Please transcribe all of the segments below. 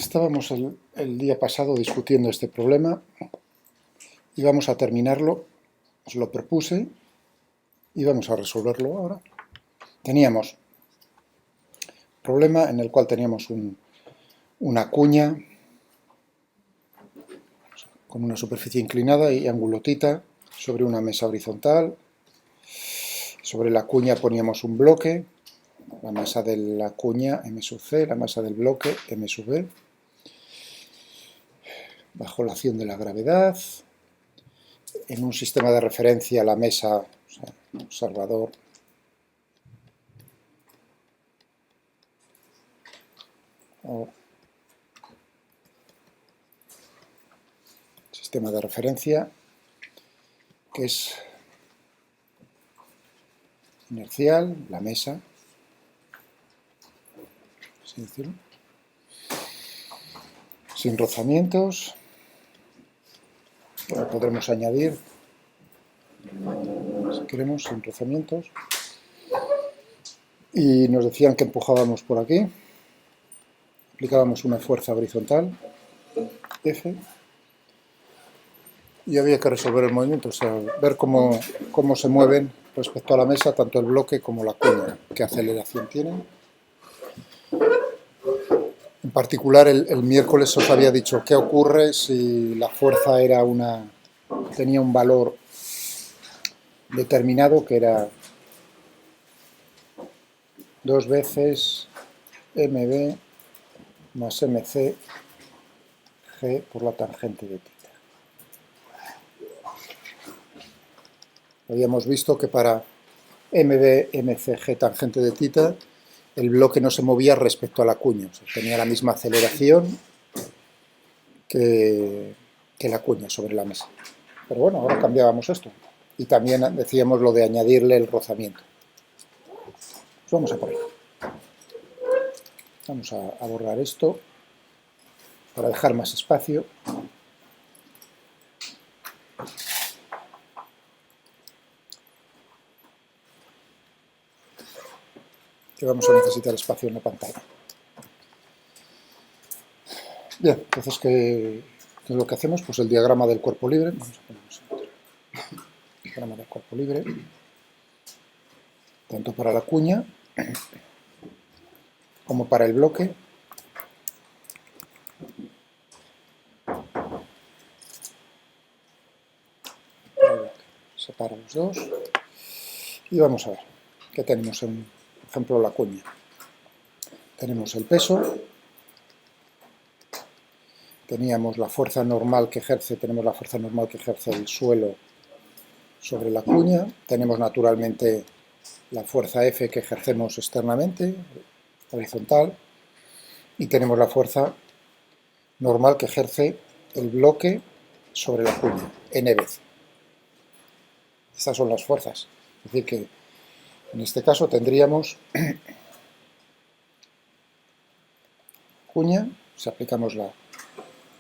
Estábamos el día pasado discutiendo este problema y vamos a terminarlo. Os lo propuse y vamos a resolverlo ahora. Teníamos un problema en el cual teníamos una cuña con una superficie inclinada y ángulo θ sobre una mesa horizontal. Sobre la cuña poníamos un bloque, la masa de la cuña m sub c, la masa del bloque m sub b, bajo la acción de la gravedad. En un sistema de referencia la mesa, observador, o sistema de referencia, que es inercial, la mesa, así decirlo, sin rozamientos. Lo podremos añadir, si queremos, sin rozamientos. Y nos decían que empujábamos por aquí, aplicábamos una fuerza horizontal, F, y había que resolver el movimiento, o sea, ver cómo se mueven respecto a la mesa tanto el bloque como la cuña, qué aceleración tienen. En particular, el miércoles os había dicho qué ocurre si la fuerza tenía un valor determinado, que era 2 veces mb más mc g por la tangente de θ. Habíamos visto que para mb mc g tangente de θ el bloque no se movía respecto a la cuña, o sea, tenía la misma aceleración que la cuña sobre la mesa. Pero bueno, ahora cambiábamos esto. Y también decíamos lo de añadirle el rozamiento. Pues vamos a por ello. Vamos a borrar esto para dejar más espacio. Que vamos a necesitar espacio en la pantalla. Bien, entonces, ¿qué es lo que hacemos? Pues el diagrama del cuerpo libre. Vamos a poner el diagrama del cuerpo libre. Tanto para la cuña como para el bloque. Separo los dos. Y vamos a ver qué tenemos en, por ejemplo, la cuña. Tenemos el peso. Tenemos la fuerza normal que ejerce el suelo sobre la cuña. Tenemos naturalmente la fuerza F que ejercemos externamente, horizontal, y tenemos la fuerza normal que ejerce el bloque sobre la cuña, N veces. Estas son las fuerzas. Es decir que en este caso tendríamos cuña, si aplicamos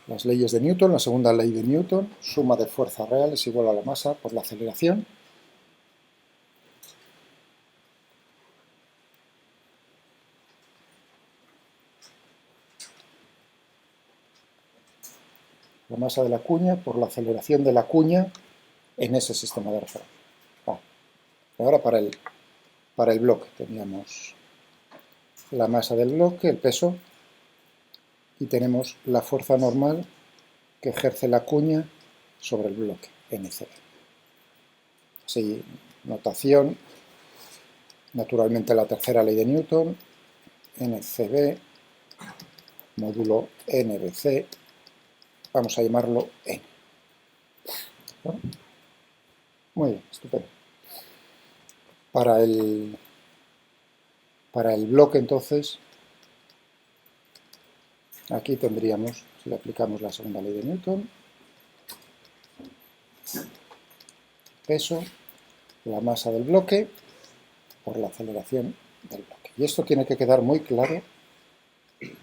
las leyes de Newton, la segunda ley de Newton, suma de fuerza real es igual a la masa por la aceleración. La masa de la cuña por la aceleración de la cuña en ese sistema de referencia. Vale. Ahora para el bloque teníamos la masa del bloque, el peso, y tenemos la fuerza normal que ejerce la cuña sobre el bloque, NCB. Así, notación, naturalmente la tercera ley de Newton, NCB, módulo NBC, vamos a llamarlo N. ¿No? Muy bien, estupendo. Para el bloque, entonces, aquí tendríamos, si le aplicamos la segunda ley de Newton, peso, la masa del bloque por la aceleración del bloque. Y esto tiene que quedar muy claro, que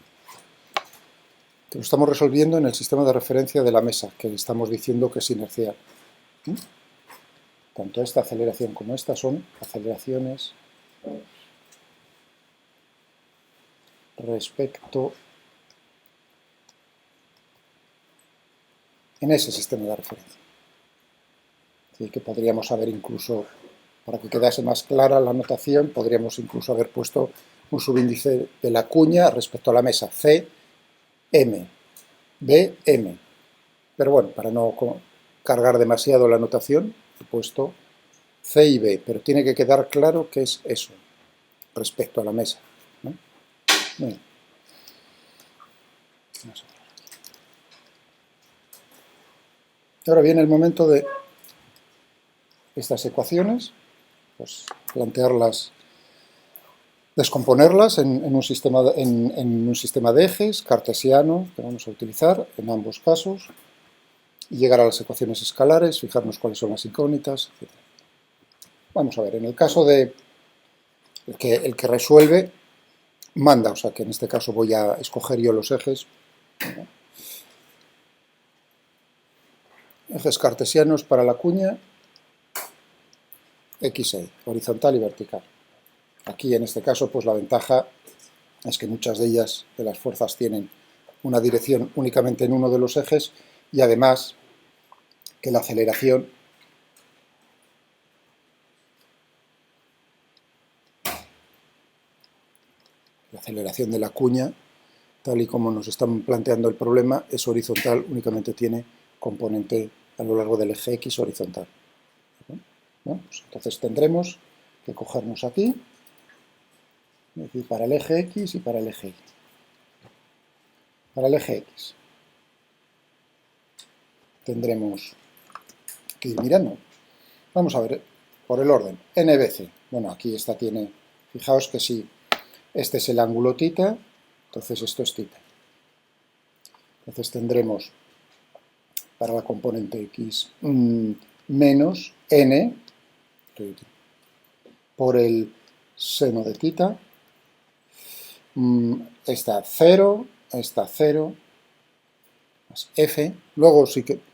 lo estamos resolviendo en el sistema de referencia de la mesa, que estamos diciendo que es inercial. Tanto esta aceleración como esta son aceleraciones respecto en ese sistema de referencia. Así que podríamos haber incluso, para que quedase más clara la notación, podríamos incluso haber puesto un subíndice de la cuña respecto a la mesa, C, M, B, M. Pero bueno, para no cargar demasiado la notación, he puesto C y B, pero tiene que quedar claro que es eso, respecto a la mesa, ¿no? Bien. Ahora viene el momento de estas ecuaciones, pues plantearlas, descomponerlas en un sistema de ejes cartesiano que vamos a utilizar en ambos casos, y llegar a las ecuaciones escalares, fijarnos cuáles son las incógnitas, etc. Vamos a ver, en el caso de el que resuelve manda, o sea que en este caso voy a escoger yo los ejes. Ejes cartesianos para la cuña X6, horizontal y vertical. Aquí en este caso pues la ventaja es que muchas de ellas, de las fuerzas, tienen una dirección únicamente en uno de los ejes y además que la aceleración de la cuña, tal y como nos están planteando el problema, es horizontal, únicamente tiene componente a lo largo del eje X horizontal. ¿No? Pues entonces tendremos que cogernos aquí, es decir, para el eje X y para el eje Y. Para el eje X tendremos que ir mirando. Vamos a ver por el orden. NBC. Bueno, aquí esta tiene, fijaos que si este es el ángulo θ, entonces esto es θ. Entonces tendremos para la componente X menos n por el seno de θ. Está 0, está 0, más f. Luego sí que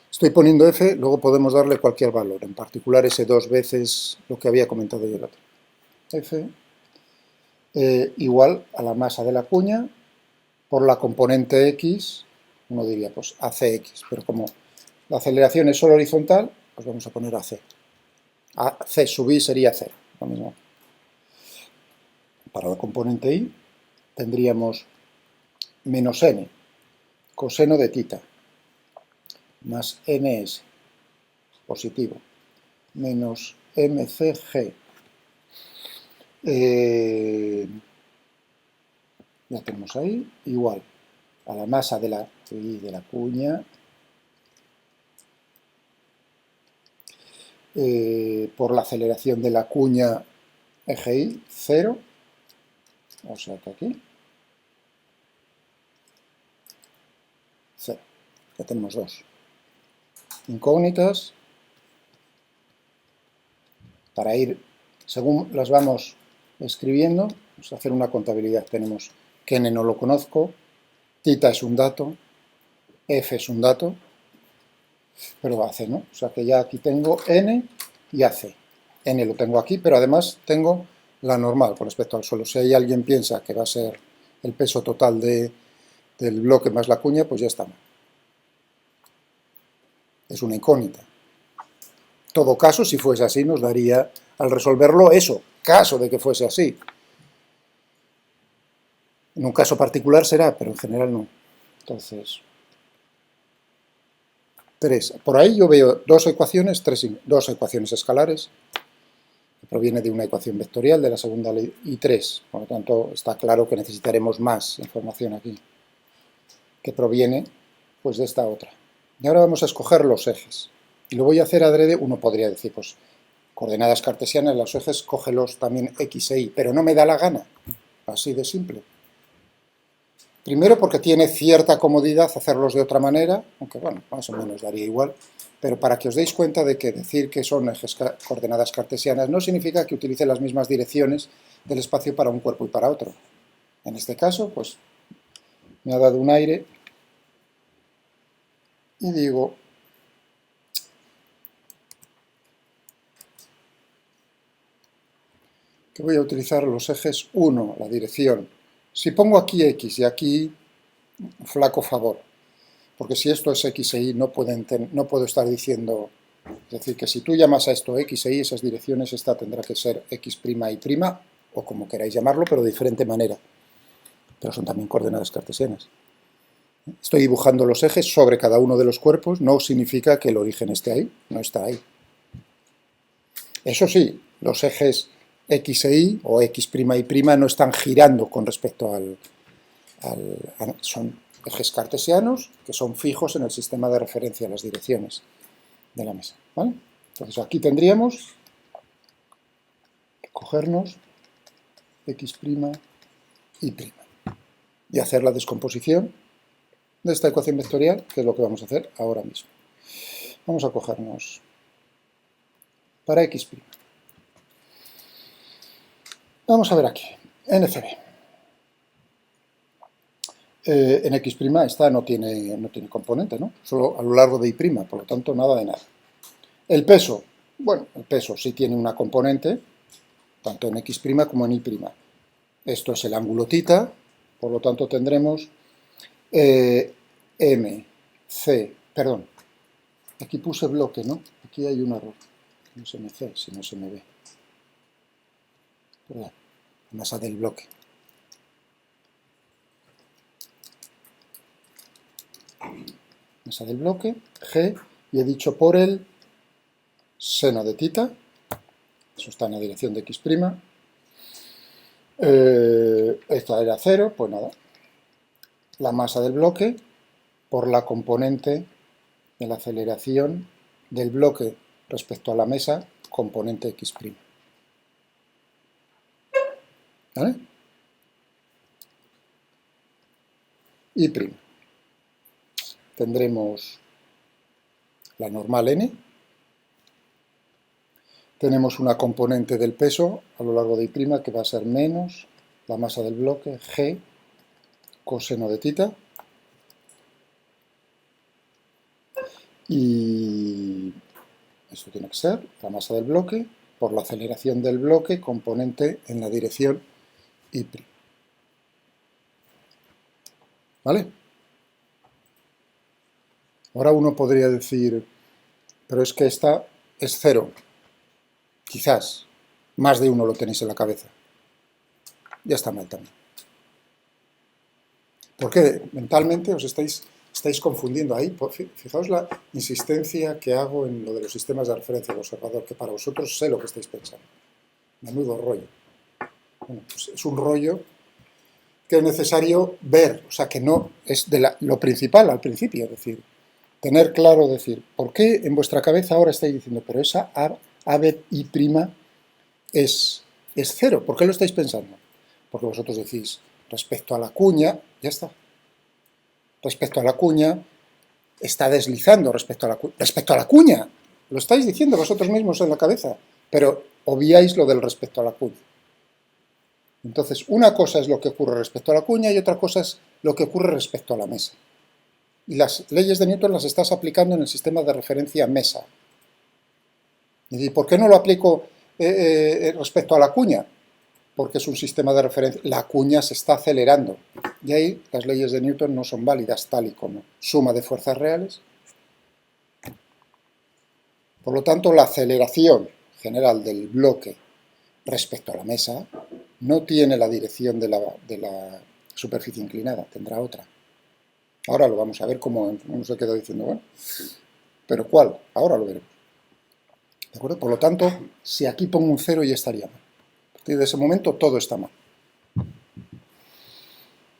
estoy poniendo f, luego podemos darle cualquier valor, en particular ese 2 veces lo que había comentado yo el otro. F igual a la masa de la cuña por la componente x, uno diría pues ACX, pero como la aceleración es solo horizontal, pues vamos a poner AC. AC sub i sería 0, lo mismo. Para la componente y tendríamos menos n, coseno de θ, más ns, positivo, menos mcg. Ya tenemos ahí, igual a la masa de la cuña por la aceleración de la cuña eje y, 0, o sea que aquí 0, ya tenemos dos incógnitas para ir, según las vamos escribiendo, vamos a hacer una contabilidad. Tenemos que n no lo conozco, θ es un dato, f es un dato, pero AC, ¿no? O sea que ya aquí tengo n y AC. N lo tengo aquí, pero además tengo la normal con respecto al suelo. Si hay alguien piensa que va a ser el peso total del bloque más la cuña, pues ya está. Es una incógnita. En todo caso, si fuese así, nos daría, al resolverlo, eso, caso de que fuese así. En un caso particular será, pero en general no. Entonces, 3. Por ahí yo veo dos ecuaciones escalares, que proviene de una ecuación vectorial de la segunda ley, y 3. Por lo tanto, está claro que necesitaremos más información aquí, que proviene pues de esta otra. Y ahora vamos a escoger los ejes. Y lo voy a hacer adrede. Uno podría decir, pues, coordenadas cartesianas, los ejes, cógelos también X e Y, pero no me da la gana. Así de simple. Primero porque tiene cierta comodidad hacerlos de otra manera, aunque bueno, más o menos daría igual, pero para que os deis cuenta de que decir que son ejes coordenadas cartesianas no significa que utilice las mismas direcciones del espacio para un cuerpo y para otro. En este caso, pues, me ha dado un aire y digo que voy a utilizar los ejes 1, la dirección. Si pongo aquí X y aquí, flaco favor, porque si esto es x e y, no puedo estar diciendo, es decir, que si tú llamas a esto x e y, esas direcciones, esta tendrá que ser x' y', o como queráis llamarlo, pero de diferente manera. Pero son también coordenadas cartesianas. Estoy dibujando los ejes sobre cada uno de los cuerpos, no significa que el origen esté ahí, no está ahí. Eso sí, los ejes x e y, o x' y', no están girando con respecto son ejes cartesianos que son fijos en el sistema de referencia, las direcciones de la mesa, ¿vale? Entonces aquí tendríamos que cogernos x' y', y hacer la descomposición de esta ecuación vectorial, que es lo que vamos a hacer ahora mismo. Vamos a cogernos para x'. Vamos a ver aquí, NCB. En x' esta no tiene componente, ¿no? Solo a lo largo de y', por lo tanto nada de nada. El peso, bueno, el peso sí tiene una componente, tanto en x' como en y'. Esto es el ángulo θ, por lo tanto tendremos perdón, aquí puse bloque, ¿no? Aquí hay un error, no es MC, si no se me ve. Perdón, masa del bloque. Masa del bloque, G, y he dicho por el seno de θ, eso está en la dirección de x'. Esta era 0, pues nada. La masa del bloque por la componente de la aceleración del bloque respecto a la mesa, componente x'. ¿Vale? Y'. Tendremos la normal n. Tenemos una componente del peso a lo largo de y' que va a ser menos la masa del bloque, g, coseno de θ. Y esto tiene que ser la masa del bloque por la aceleración del bloque, componente en la dirección y'. ¿Vale? Ahora uno podría decir, pero es que esta es 0. Quizás más de uno lo tenéis en la cabeza. Ya está mal también. Porque mentalmente os estáis confundiendo ahí. Fijaos la insistencia que hago en lo de los sistemas de referencia del observador, que para vosotros sé lo que estáis pensando. Menudo rollo. Bueno, pues es un rollo que es necesario ver, o sea, que no es lo principal al principio, es decir, tener claro, decir, ¿por qué en vuestra cabeza ahora estáis diciendo, pero esa A, B, Y' es 0? ¿Por qué lo estáis pensando? Porque vosotros decís, respecto a la cuña, ya está. Respecto a la cuña, está deslizando respecto a la cuña. Lo estáis diciendo vosotros mismos en la cabeza, pero obviáis lo del respecto a la cuña. Entonces, una cosa es lo que ocurre respecto a la cuña y otra cosa es lo que ocurre respecto a la mesa. Y las leyes de Newton las estás aplicando en el sistema de referencia mesa. ¿Y por qué no lo aplico respecto a la cuña? Porque es un sistema de referencia. La cuña se está acelerando. Y ahí las leyes de Newton no son válidas tal y como suma de fuerzas reales. Por lo tanto, la aceleración general del bloque respecto a la mesa no tiene la dirección de la superficie inclinada, tendrá otra. Ahora lo vamos a ver cómo uno se queda diciendo, bueno, ¿pero cuál? Ahora lo veremos. ¿De acuerdo? Por lo tanto, si aquí pongo un 0 ya estaría mal. A partir de ese momento todo está mal.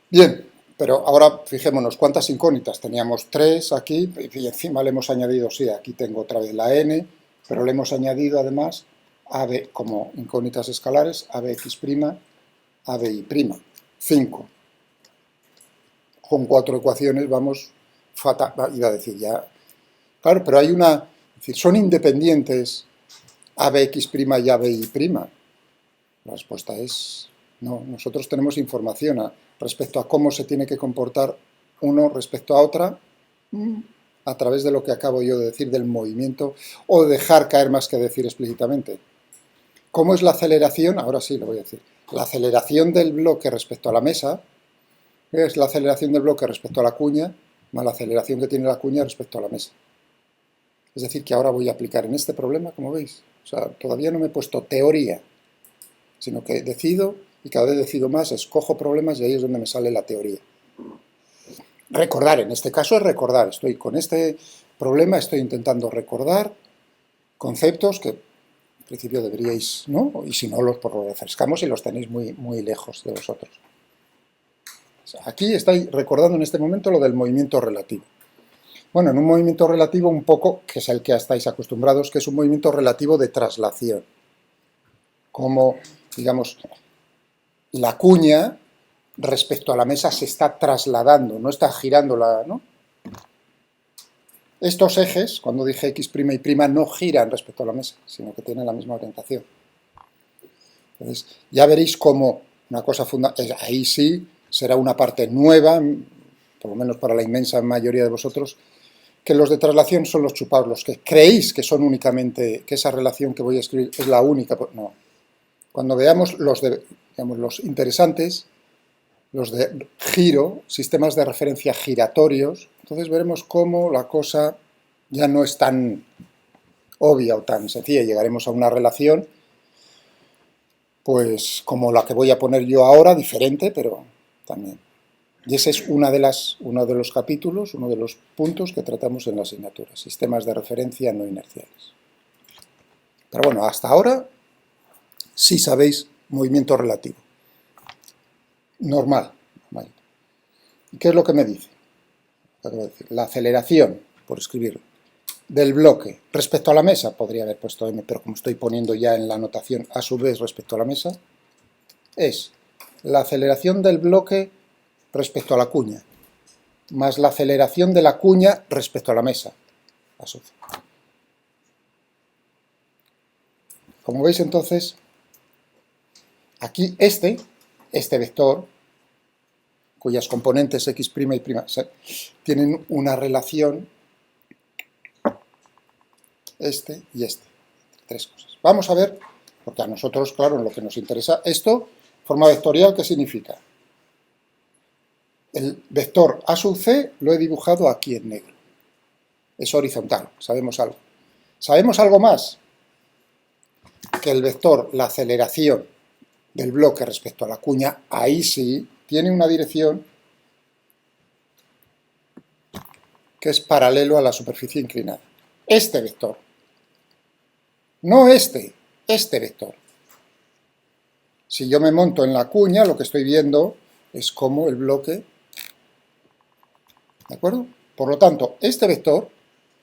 Bien, pero ahora fijémonos cuántas incógnitas. Teníamos 3 aquí y encima le hemos añadido, sí, aquí tengo otra vez la n, pero le hemos añadido además AB como incógnitas escalares, ABX', ABY'. 5. Con 4 ecuaciones vamos fatal, iba a decir ya. Claro, pero hay una, es decir, son independientes ABX' y ABY'. La respuesta es no. Nosotros tenemos información respecto a cómo se tiene que comportar uno respecto a otra a través de lo que acabo yo de decir del movimiento o de dejar caer más que decir explícitamente. ¿Cómo es la aceleración? Ahora sí lo voy a decir. La aceleración del bloque respecto a la mesa es la aceleración del bloque respecto a la cuña más la aceleración que tiene la cuña respecto a la mesa. Es decir, que ahora voy a aplicar en este problema, como veis. O sea, todavía no me he puesto teoría, sino que decido, y cada vez decido más, escojo problemas y ahí es donde me sale la teoría. Recordar, en este caso es recordar. Estoy con este problema, estoy intentando recordar conceptos que en principio deberíais, ¿no? Y si no, los refrescamos y los tenéis muy, muy lejos de vosotros. O sea, aquí estáis recordando en este momento lo del movimiento relativo. Bueno, en un movimiento relativo un poco, que es el que estáis acostumbrados, que es un movimiento relativo de traslación. Como, digamos, la cuña respecto a la mesa se está trasladando, no está girándola, ¿no? Estos ejes, cuando dije x' y prima, no giran respecto a la mesa, sino que tienen la misma orientación. Entonces, ya veréis cómo una cosa fundamental, ahí sí será una parte nueva, por lo menos para la inmensa mayoría de vosotros, que los de traslación son los chupados, los que creéis que son únicamente, que esa relación que voy a escribir es la única. No. Cuando veamos digamos, los interesantes, los de giro, sistemas de referencia giratorios, entonces veremos cómo la cosa ya no es tan obvia o tan sencilla. Llegaremos a una relación, pues como la que voy a poner yo ahora, diferente, pero también. Y ese es uno de los capítulos, uno de los puntos que tratamos en la asignatura, sistemas de referencia no inerciales. Pero bueno, hasta ahora sí sabéis movimiento relativo. Normal. ¿Y qué es lo que me dice? La aceleración, por escribirlo, del bloque respecto a la mesa, podría haber puesto m, pero como estoy poniendo ya en la anotación a su vez respecto a la mesa, es la aceleración del bloque respecto a la cuña, más la aceleración de la cuña respecto a la mesa, a su vez. Como veis entonces, aquí este vector, cuyas componentes x' y' tienen una relación, este y este, tres cosas. Vamos a ver, porque a nosotros, claro, en lo que nos interesa, esto, forma vectorial, ¿qué significa? El vector a sub c lo he dibujado aquí en negro. Es horizontal, sabemos algo. ¿Sabemos algo más? Que el vector, la aceleración del bloque respecto a la cuña, ahí sí, tiene una dirección que es paralelo a la superficie inclinada. Este vector. No este vector. Si yo me monto en la cuña, lo que estoy viendo es cómo el bloque... ¿De acuerdo? Por lo tanto, este vector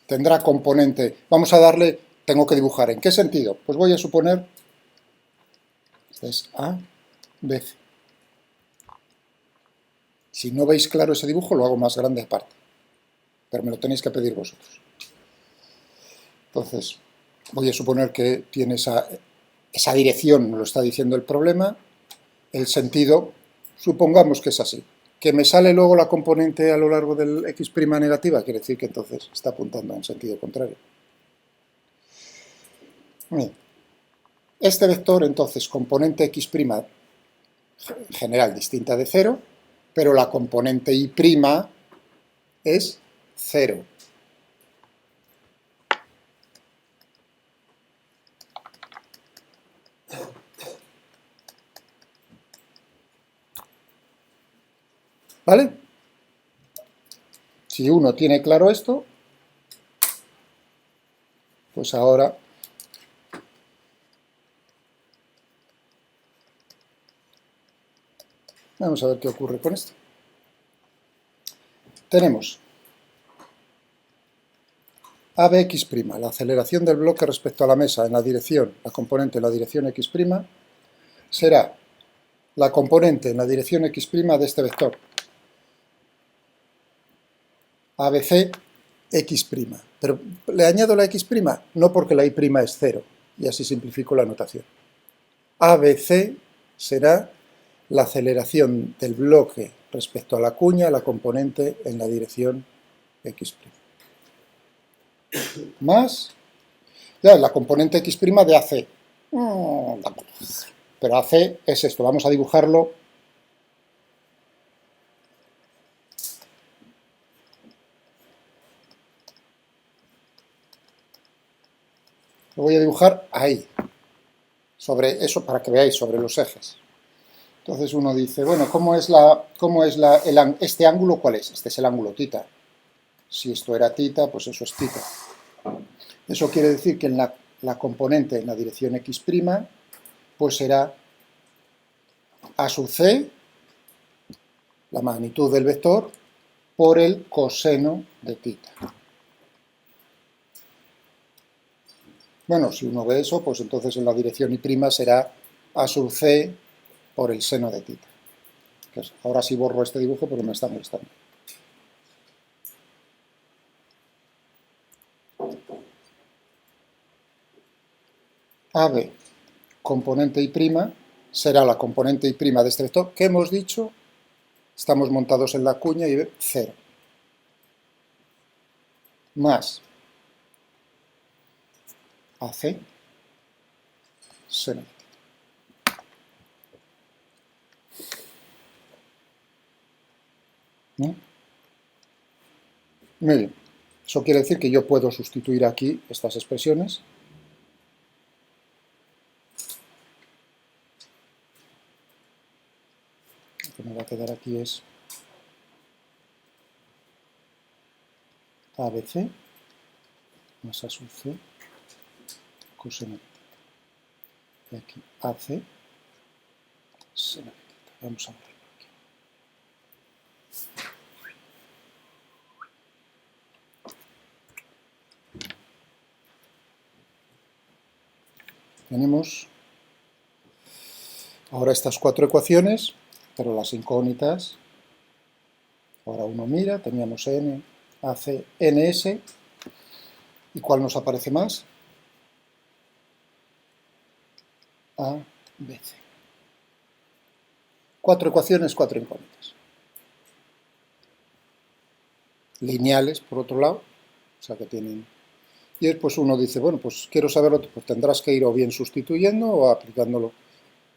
tendrá componente... Vamos a darle... Tengo que dibujar. ¿En qué sentido? Pues voy a suponer... Este es A, B, C. Si no veis claro ese dibujo, lo hago más grande aparte. Pero me lo tenéis que pedir vosotros. Entonces, voy a suponer que tiene esa dirección, me lo está diciendo el problema. El sentido, supongamos que es así. Que me sale luego la componente a lo largo del x' negativa, quiere decir que entonces está apuntando en sentido contrario. Bien. Este vector, entonces, componente x' general distinta de 0, pero la componente y' es 0. ¿Vale? Si uno tiene claro esto, pues ahora vamos a ver qué ocurre con esto. Tenemos ABX', la aceleración del bloque respecto a la mesa en la dirección, la componente en la dirección x', será la componente en la dirección x' de este vector. ABC x'. Pero le añado la x', no porque la y' es 0, y así simplifico la notación. ABC será la aceleración del bloque respecto a la cuña, la componente en la dirección x'. Más, ya, la componente x' de AC. Pero AC es esto, vamos a dibujarlo Lo voy a dibujar ahí, sobre eso, para que veáis, sobre los ejes. Entonces uno dice, bueno, este ángulo cuál es? Este es el ángulo tita. Si esto era tita, pues eso es tita. Eso quiere decir que en la componente en la dirección x', pues será a sub c, la magnitud del vector, por el coseno de tita. Bueno, si uno ve eso, pues entonces en la dirección y' será a sub c por el seno de tita. Ahora sí borro este dibujo porque me está molestando. AB, componente y' será la componente y' de este vector que hemos dicho, estamos montados en la cuña y 0, más AC seno de tita. ¿No? Muy bien. Eso quiere decir que yo puedo sustituir aquí estas expresiones. Lo que me va a quedar aquí es ABC más A sub C coseno de tita. Y aquí AC seno de tita. Vamos a verlo aquí. Tenemos ahora estas cuatro ecuaciones, pero las incógnitas, ahora uno mira, teníamos n, AC, ns, ¿y cuál nos aparece más? A, B, C. Cuatro ecuaciones, cuatro incógnitas. Lineales, por otro lado, o sea que tienen... Y después uno dice, bueno, pues quiero saberlo, pues tendrás que ir o bien sustituyendo o aplicándolo.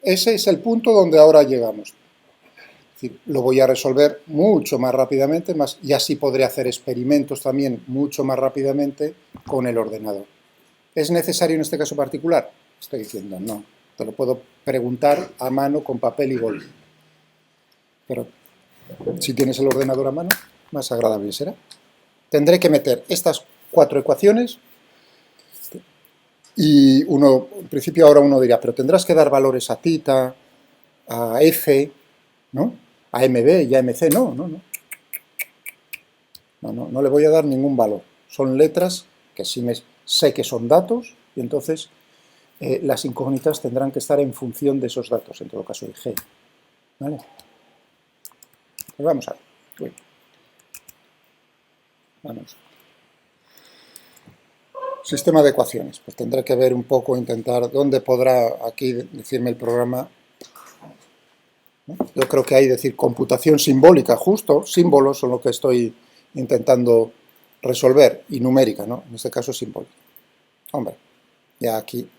Ese es el punto donde ahora llegamos. Es decir, lo voy a resolver mucho más rápidamente, y así podré hacer experimentos también mucho más rápidamente con el ordenador. ¿Es necesario en este caso particular? Estoy diciendo, no. Te lo puedo preguntar a mano con papel y boli. Pero si tienes el ordenador a mano, más agradable será. Tendré que meter estas cuatro ecuaciones y uno, en principio ahora uno dirá, pero tendrás que dar valores a tita, a f, ¿no? A mb y a mc, no. No le voy a dar ningún valor. Son letras que sí sé que son datos y entonces las incógnitas tendrán que estar en función de esos datos, en todo caso el g. ¿Vale? Pues vamos a ver. Vamos. Sistema de ecuaciones. Pues tendré que ver un poco, intentar dónde podrá aquí decirme el programa. ¿No? Yo creo que hay decir computación simbólica, justo, símbolos son lo que estoy intentando resolver, y numérica, ¿no? En este caso simbólica. Hombre, ya aquí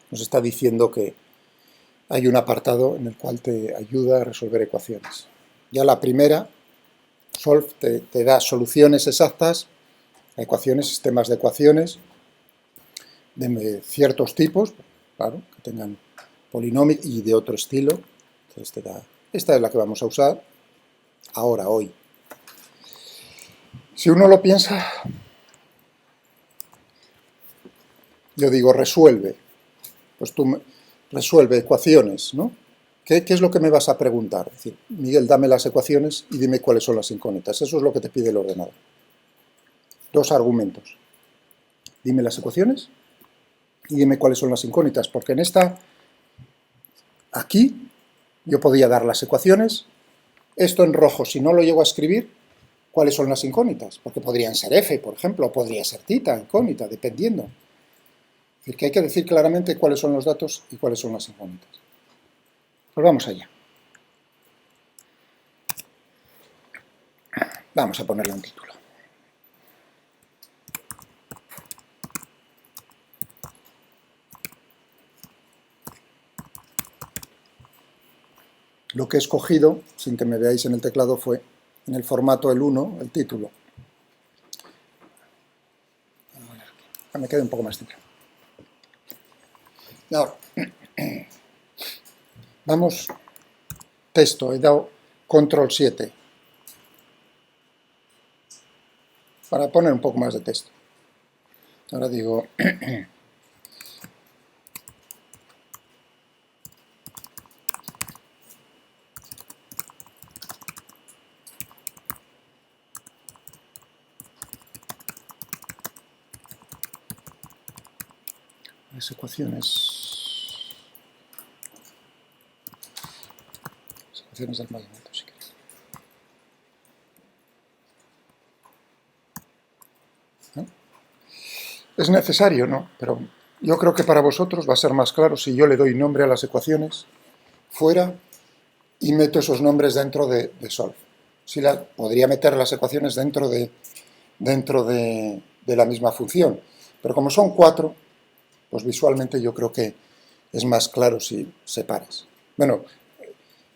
nos está diciendo que hay un apartado en el cual te ayuda a resolver ecuaciones. Ya la primera, solve, te da soluciones exactas a ecuaciones, sistemas de ecuaciones de ciertos tipos, claro, que tengan polinomios y de otro estilo. Entonces esta es la que vamos a usar ahora, hoy. Si uno lo piensa, yo digo resuelve, pues tú resuelve ecuaciones, ¿no? ¿Qué es lo que me vas a preguntar? Es decir, Miguel, dame las ecuaciones y dime cuáles son las incógnitas. Eso es lo que te pide el ordenador. Dos argumentos. Dime las ecuaciones y dime cuáles son las incógnitas, porque en esta, aquí, yo podría dar las ecuaciones, esto en rojo, si no lo llego a escribir, ¿cuáles son las incógnitas? Porque podrían ser f, por ejemplo, o podría ser tita, incógnita, dependiendo. Es decir, que hay que decir claramente cuáles son los datos y cuáles son las incógnitas. Pues vamos allá. Vamos a ponerle un título. Lo que he escogido, sin que me veáis en el teclado, fue en el formato el 1, el título. Me queda un poco más simple. Ahora, vamos, texto, he dado control 7 para poner un poco más de texto. Ahora digo, las ecuaciones del movimiento, si queréis. ¿No? Es necesario, ¿no? Pero yo creo que para vosotros va a ser más claro si yo le doy nombre a las ecuaciones fuera y meto esos nombres dentro de solve. Si podría meter las ecuaciones dentro de la misma función, pero como son 4, pues visualmente yo creo que es más claro si separas. Bueno,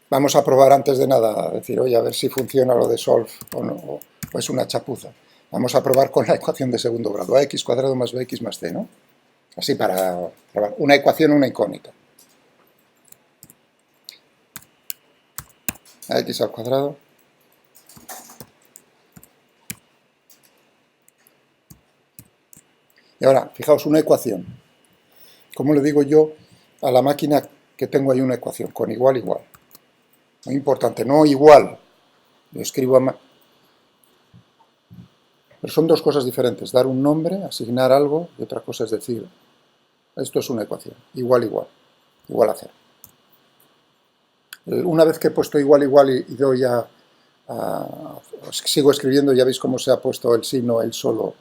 vamos a probar antes de nada, a decir, oye, a ver si funciona lo de solve o no, o es una chapuza. Vamos a probar con la ecuación de segundo grado, ax cuadrado más bx más c, ¿no? Así para probar. Una ecuación, una incógnita. Ax al cuadrado. Y ahora, fijaos, una ecuación. ¿Cómo le digo yo a la máquina que tengo ahí una ecuación? Con igual, igual. Muy importante, no igual. Lo escribo a pero son dos cosas diferentes. Dar un nombre, asignar algo, y otra cosa es decir, esto es una ecuación. Igual, igual. Igual a 0. Una vez que he puesto igual, igual y doy sigo escribiendo, ya veis cómo se ha puesto el signo, el solo.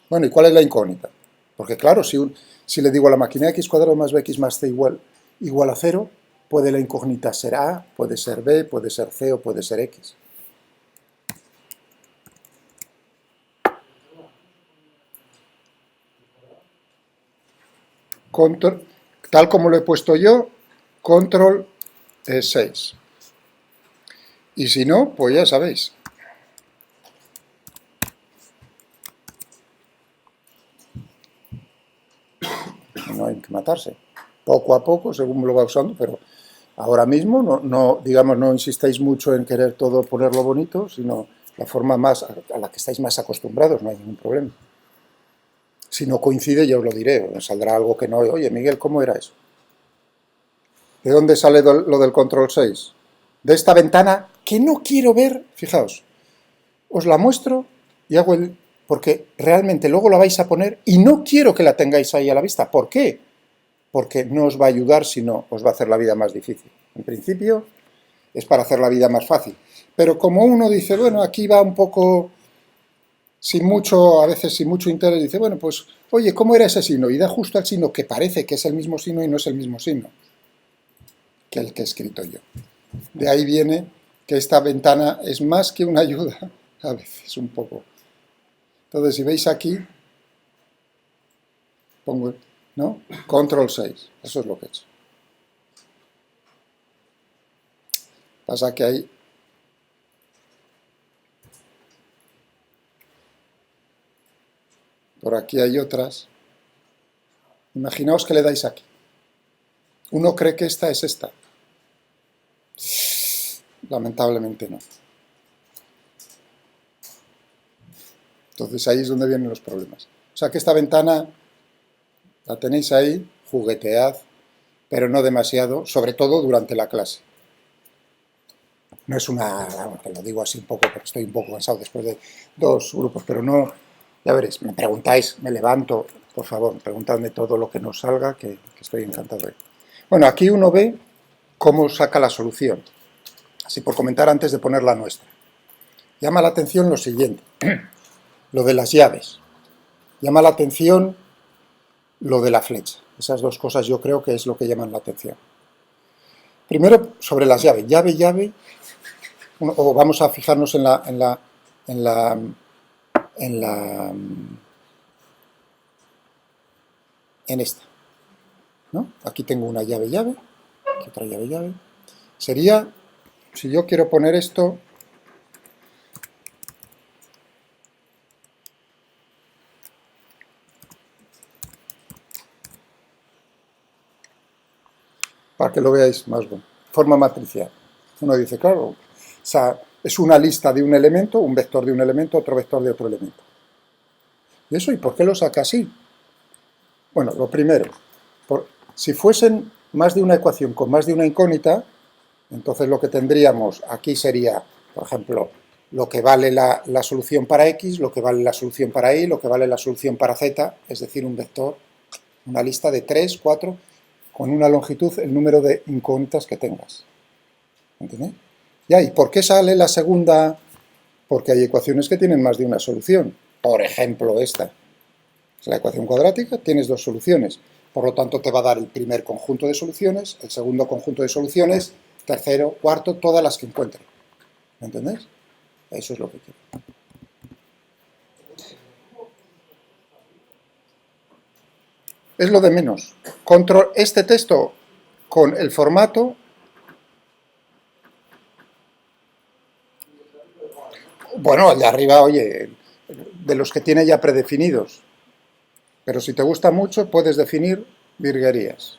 Bueno, ¿y cuál es la incógnita? Porque claro, si le digo a la máquina x cuadrado más bx más c igual a 0, puede la incógnita ser a, puede ser b, puede ser c o puede ser x. Tal como lo he puesto yo, control 6. Y si no, pues ya sabéis. No hay que matarse. Poco a poco, según lo va usando, pero ahora mismo no insistáis mucho en querer todo ponerlo bonito, sino la forma más a la que estáis más acostumbrados, no hay ningún problema. Si no coincide, ya os lo diré, os saldrá algo que no. Oye, Miguel, ¿cómo era eso? ¿De dónde sale lo del control 6? De esta ventana que no quiero ver, fijaos, os la muestro y hago porque realmente luego la vais a poner y no quiero que la tengáis ahí a la vista. ¿Por qué? Porque no os va a ayudar, sino os va a hacer la vida más difícil. En principio es para hacer la vida más fácil. Pero como uno dice, bueno, aquí va un poco a veces sin mucho interés, dice, bueno, pues, oye, ¿cómo era ese signo? Y da justo al signo que parece que es el mismo signo y no es el mismo signo que el que he escrito yo. De ahí viene que esta ventana es más que una ayuda, a veces un poco. Entonces, si veis aquí, pongo, ¿no? Control 6, eso es lo que he hecho. Pasa que hay por aquí hay otras. Imaginaos que le dais aquí. Uno cree que esta es esta. Lamentablemente no. Entonces ahí es donde vienen los problemas. O sea que esta ventana la tenéis ahí, juguetead, pero no demasiado, sobre todo durante la clase. No es te lo digo así un poco porque estoy un poco cansado después de 2 grupos, pero no, ya veréis, me preguntáis, me levanto, por favor, preguntadme todo lo que nos salga, que estoy encantado de. Bueno, aquí uno ve cómo saca la solución, así por comentar antes de poner la nuestra. Llama la atención lo siguiente, lo de las llaves. Llama la atención lo de la flecha. Esas dos cosas yo creo que es lo que llaman la atención. Primero, sobre las llaves. Llave, o vamos a fijarnos en esta, ¿no? Aquí tengo una llave, aquí otra llave. Sería, si yo quiero poner esto, para que lo veáis más bien. Forma matricial. Uno dice, claro, o sea, es una lista de un elemento, un vector de un elemento, otro vector de otro elemento. ¿Y eso? ¿Y por qué lo saca así? Bueno, lo primero, si fuesen más de una ecuación con más de una incógnita, entonces lo que tendríamos aquí sería, por ejemplo, lo que vale la solución para x, lo que vale la solución para y, lo que vale la solución para z, es decir, un vector, una lista de 3, 4, con una longitud, el número de incógnitas que tengas. ¿Entiendes? ¿Y por qué sale la segunda? Porque hay ecuaciones que tienen más de una solución. Por ejemplo, esta. Es la ecuación cuadrática, tienes dos soluciones. Por lo tanto, te va a dar el primer conjunto de soluciones, el segundo conjunto de soluciones, tercero, cuarto, todas las que encuentre. ¿Me entendéis? Eso es lo que quiero. Es lo de menos. Control este texto con el formato. Bueno, el de arriba, oye, de los que tiene ya predefinidos. Pero si te gusta mucho, puedes definir virguerías.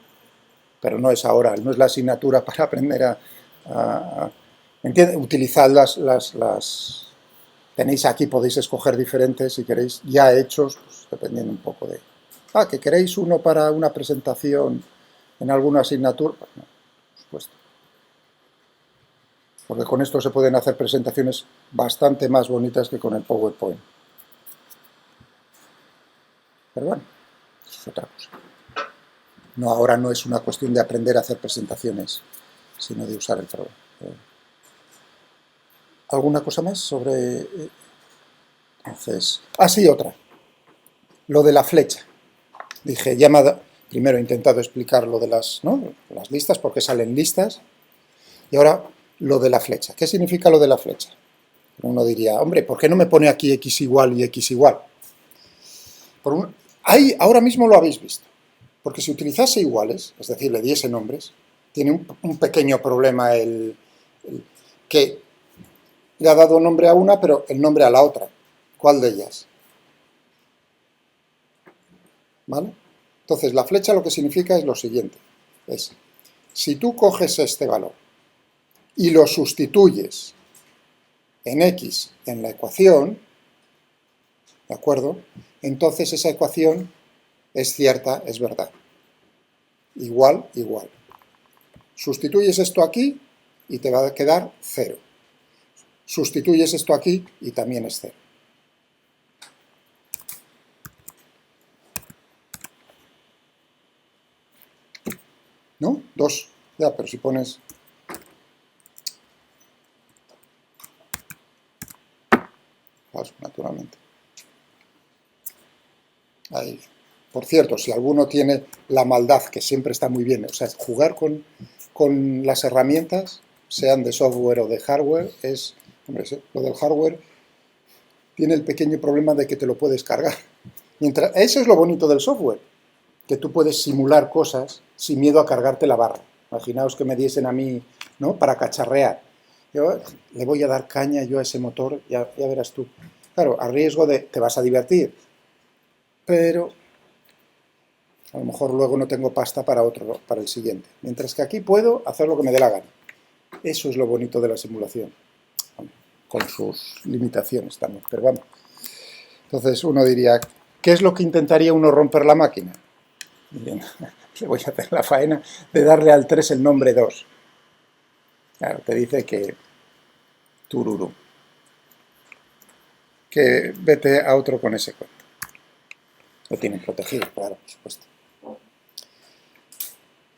Pero no es ahora, no es la asignatura para aprender a utilizad las. Tenéis aquí, podéis escoger diferentes, si queréis, ya hechos, pues, dependiendo un poco de. Que queréis uno para una presentación en alguna asignatura. Pues no, por supuesto. Porque con esto se pueden hacer presentaciones bastante más bonitas que con el PowerPoint. Pero bueno, eso es otra cosa. No, ahora no es una cuestión de aprender a hacer presentaciones, sino de usar el programa. ¿Alguna cosa más sobre...? Entonces... sí, otra. Lo de la flecha. Dije, primero he intentado explicar lo de las listas, porque salen listas, y ahora lo de la flecha. ¿Qué significa lo de la flecha? Uno diría, hombre, ¿por qué no me pone aquí x igual y x igual? Ahora mismo lo habéis visto. Porque si utilizase iguales, es decir, le diese nombres, tiene un pequeño problema que le ha dado nombre a una, pero el nombre a la otra. ¿Cuál de ellas? ¿Vale? Entonces, la flecha lo que significa es lo siguiente. Es, si tú coges este valor y lo sustituyes en x en la ecuación, ¿de acuerdo? Entonces esa ecuación es cierta, es verdad. Igual, igual. Sustituyes esto aquí y te va a quedar 0. Sustituyes esto aquí y también es 0. ¿No? 2. Ya, pero si pones... naturalmente. Ahí. Por cierto, si alguno tiene la maldad, que siempre está muy bien, o sea, jugar con las herramientas, sean de software o de hardware, es... Hombre, lo del hardware tiene el pequeño problema de que te lo puedes cargar. Eso es lo bonito del software, que tú puedes simular cosas sin miedo a cargarte la barra. Imaginaos que me diesen a mí, ¿no?, para cacharrear. Yo le voy a dar caña yo a ese motor, ya verás tú. Claro, a riesgo de te vas a divertir, pero a lo mejor luego no tengo pasta para el siguiente. Mientras que aquí puedo hacer lo que me dé la gana. Eso es lo bonito de la simulación, con sus limitaciones también, pero vamos. Entonces uno diría, ¿qué es lo que intentaría uno romper la máquina? Bien, le voy a hacer la faena de darle al 3 el nombre 2. Claro, te dice que tururú, que vete a otro con ese cuento. Lo tienen protegido, claro, por supuesto.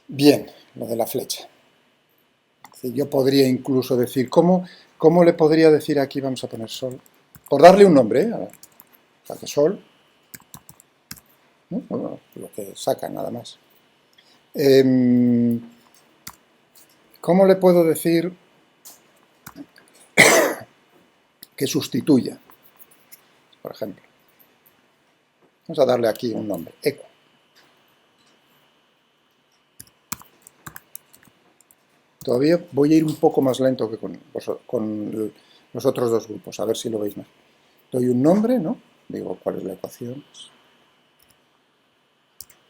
Bien, lo de la flecha. Yo podría incluso decir, ¿cómo le podría decir aquí? Vamos a poner sol. Por darle un nombre, ¿eh? O sea, que sol, ¿no? Bueno, lo que saca, nada más. ¿Cómo le puedo decir que sustituya? Por ejemplo. Vamos a darle aquí un nombre, eco. Todavía voy a ir un poco más lento que con los otros dos grupos, a ver si lo veis más. Doy un nombre, ¿no? Digo, ¿cuál es la ecuación?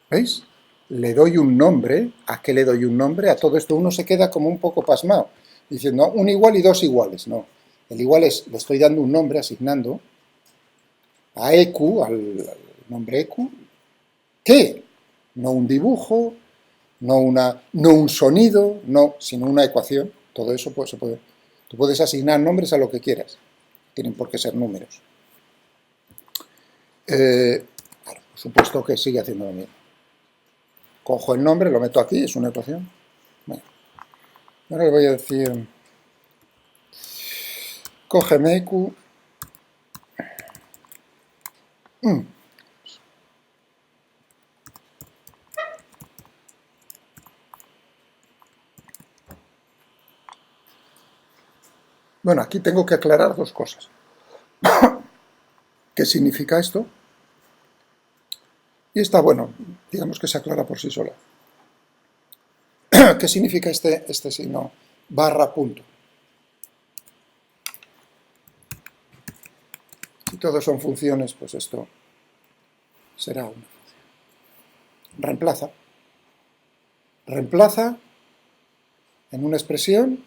¿Veis? le doy un nombre. ¿A qué le doy un nombre? A todo esto uno se queda como un poco pasmado, diciendo un igual y dos iguales. No, el igual es, le estoy dando un nombre, asignando a EQ, al nombre EQ, ¿qué? No un dibujo, no un sonido, no, sino una ecuación. Todo eso pues, se puede. Tú puedes asignar nombres a lo que quieras. Tienen por qué ser números. Claro, por supuesto que sigue haciendo lo mismo. Cojo el nombre, lo meto aquí, es una ecuación. Bueno, ahora le voy a decir, cógeme EQ. Bueno, aquí tengo que aclarar dos cosas. ¿Qué significa esto? Y esta, bueno, digamos que se aclara por sí sola. ¿Qué significa este signo? Barra punto. Si todos son funciones, pues esto será una función. Reemplaza. Reemplaza en una expresión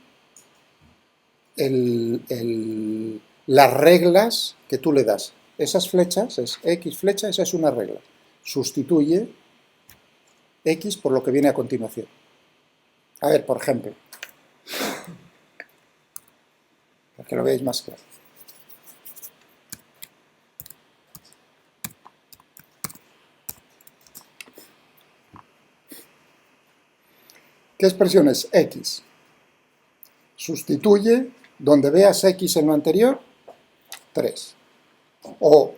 las reglas que tú le das. Esas flechas, es X flecha, esa es una regla. Sustituye X por lo que viene a continuación. A ver, por ejemplo, para que lo veáis más claro. ¿Qué expresión es? X. Sustituye, donde veas X en lo anterior, 3. O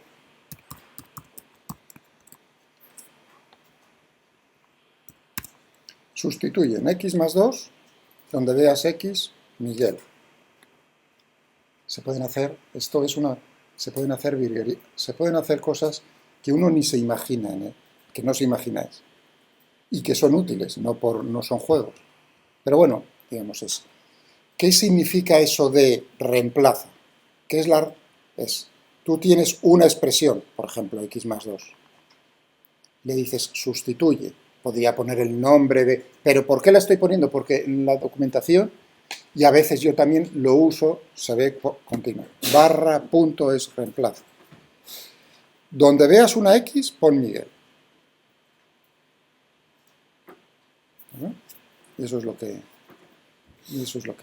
sustituye en X más 2, donde veas X, Miguel. Se pueden hacer, esto es una, se pueden hacer cosas que uno ni se imagina, que no os imagináis. Y que son útiles, no son juegos. Pero bueno, digamos eso. ¿Qué significa eso de reemplaza? ¿Qué es? Tú tienes una expresión, por ejemplo, X más 2. Le dices sustituye. Podría poner el nombre de... ¿Pero por qué la estoy poniendo? Porque en la documentación, y a veces yo también lo uso, se ve continuo. Barra punto es reemplazo. Donde veas una X, pon Miguel. ¿No? Y eso es lo que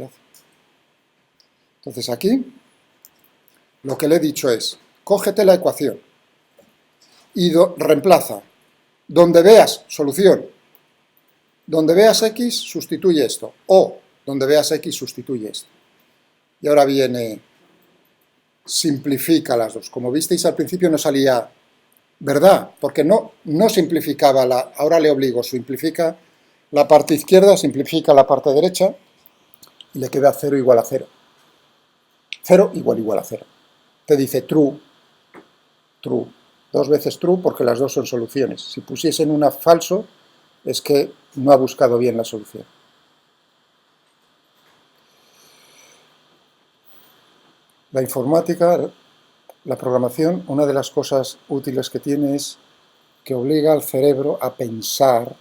hace. Entonces aquí, lo que le he dicho es, cógete la ecuación y reemplaza. Donde veas, solución, donde veas X, sustituye esto. O, donde veas X, sustituye esto. Y ahora viene, simplifica las dos. Como visteis al principio no salía, ¿verdad? Porque no simplificaba, ahora le obligo, simplifica la parte izquierda, simplifica la parte derecha y le queda 0 igual a 0. 0 igual a 0. Te dice true, true. 2 veces true porque las dos son soluciones. Si pusiesen una falso, es que no ha buscado bien la solución. La informática, la programación, una de las cosas útiles que tiene es que obliga al cerebro a pensar.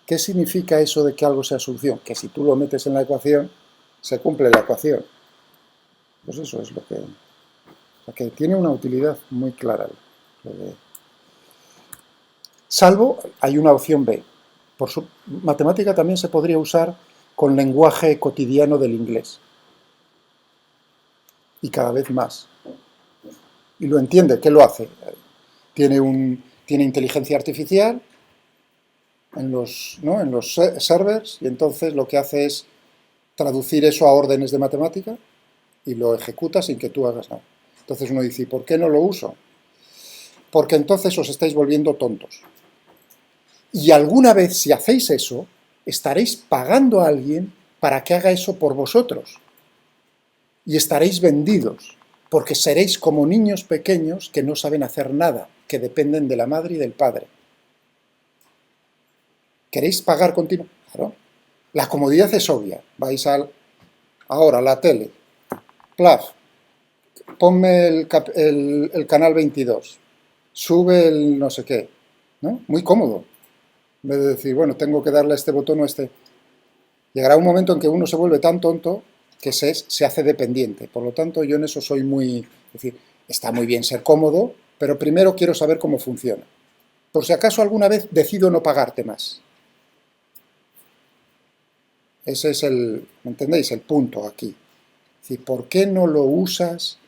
¿Qué significa eso de que algo sea solución? Que si tú lo metes en la ecuación, se cumple la ecuación. Pues eso es lo que tiene una utilidad muy clara. Salvo, hay una opción B. Matemática también se podría usar con lenguaje cotidiano del inglés. Y cada vez más. Y lo entiende. ¿Qué lo hace? Tiene inteligencia artificial en los servers y entonces lo que hace es traducir eso a órdenes de matemática y lo ejecuta sin que tú hagas nada. Entonces uno dice, ¿por qué no lo uso? Porque entonces os estáis volviendo tontos. Y alguna vez, si hacéis eso, estaréis pagando a alguien para que haga eso por vosotros. Y estaréis vendidos, porque seréis como niños pequeños que no saben hacer nada, que dependen de la madre y del padre. ¿Queréis pagar continuamente? Claro. La comodidad es obvia. Vais ahora a la tele. Plaf. Ponme el canal 22. Sube el no sé qué. ¿no? Muy cómodo. En vez de decir, bueno, tengo que darle a este botón o a este. Llegará un momento en que uno se vuelve tan tonto que se hace dependiente. Por lo tanto, yo en eso soy muy... Es decir, está muy bien ser cómodo, pero primero quiero saber cómo funciona. Por si acaso alguna vez decido no pagarte más. Ese es el, ¿me entendéis? El punto aquí. Es decir, ¿por qué no lo usas?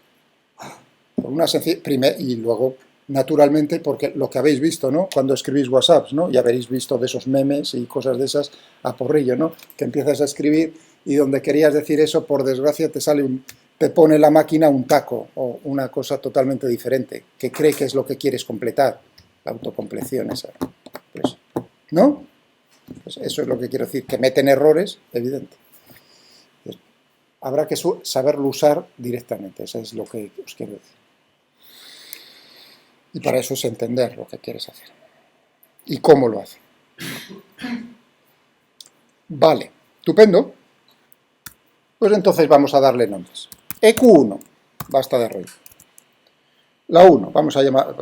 Por una sencilla... Y luego, naturalmente, porque lo que habéis visto, ¿no? Cuando escribís WhatsApps, ¿no? Ya habréis visto de esos memes y cosas de esas a porrillo, ¿no? Que empiezas a escribir y donde querías decir eso, por desgracia, te pone la máquina un taco o una cosa totalmente diferente, que cree que es lo que quieres completar. La autocompleción esa. Pues, ¿no? Pues eso es lo que quiero decir, que meten errores, evidente. Pues, habrá que saberlo usar directamente, eso es lo que os quiero decir. Y para eso es entender lo que quieres hacer. Y cómo lo hace. Vale, estupendo. Pues entonces vamos a darle nombres. EQ1, basta de rollo. La 1, vamos a llamar...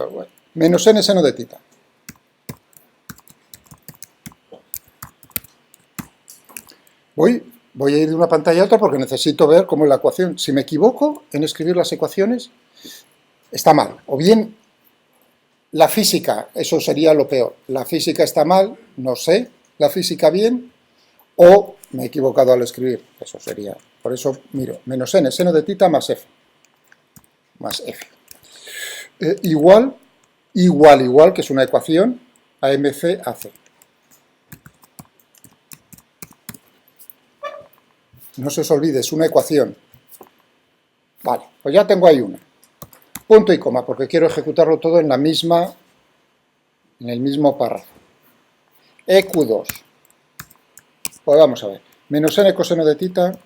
menos n seno de tita. Voy a ir de una pantalla a otra porque necesito ver cómo es la ecuación. Si me equivoco en escribir las ecuaciones, está mal. O bien la física, eso sería lo peor. La física está mal, no sé la física bien, o me he equivocado al escribir. Eso sería, por eso miro, menos n seno de tita más f. Más f. Igual, que es una ecuación, a mc a c. No se os olvide, es una ecuación. Vale, pues ya tengo ahí una. Punto y coma, porque quiero ejecutarlo todo en el mismo párrafo. EQ2. Pues vamos a ver. Menos n coseno de tita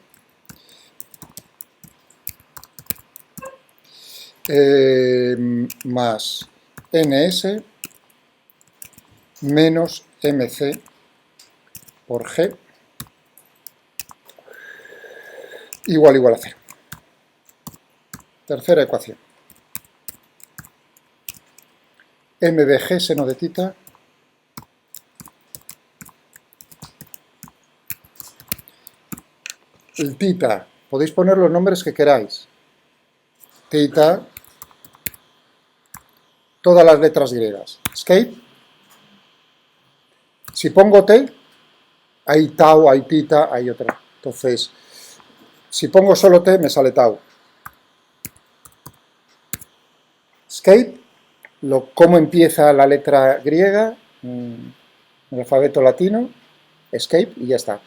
más ns menos mc por g igual a 0. Tercera ecuación. mvg seno de tita el tita, podéis poner los nombres que queráis. Tita, todas las letras griegas. Escape. Si pongo t, hay tau, hay tita, hay otra. Entonces, si pongo solo t, me sale tau. Escape, cómo empieza la letra griega, en el alfabeto latino, escape y ya está.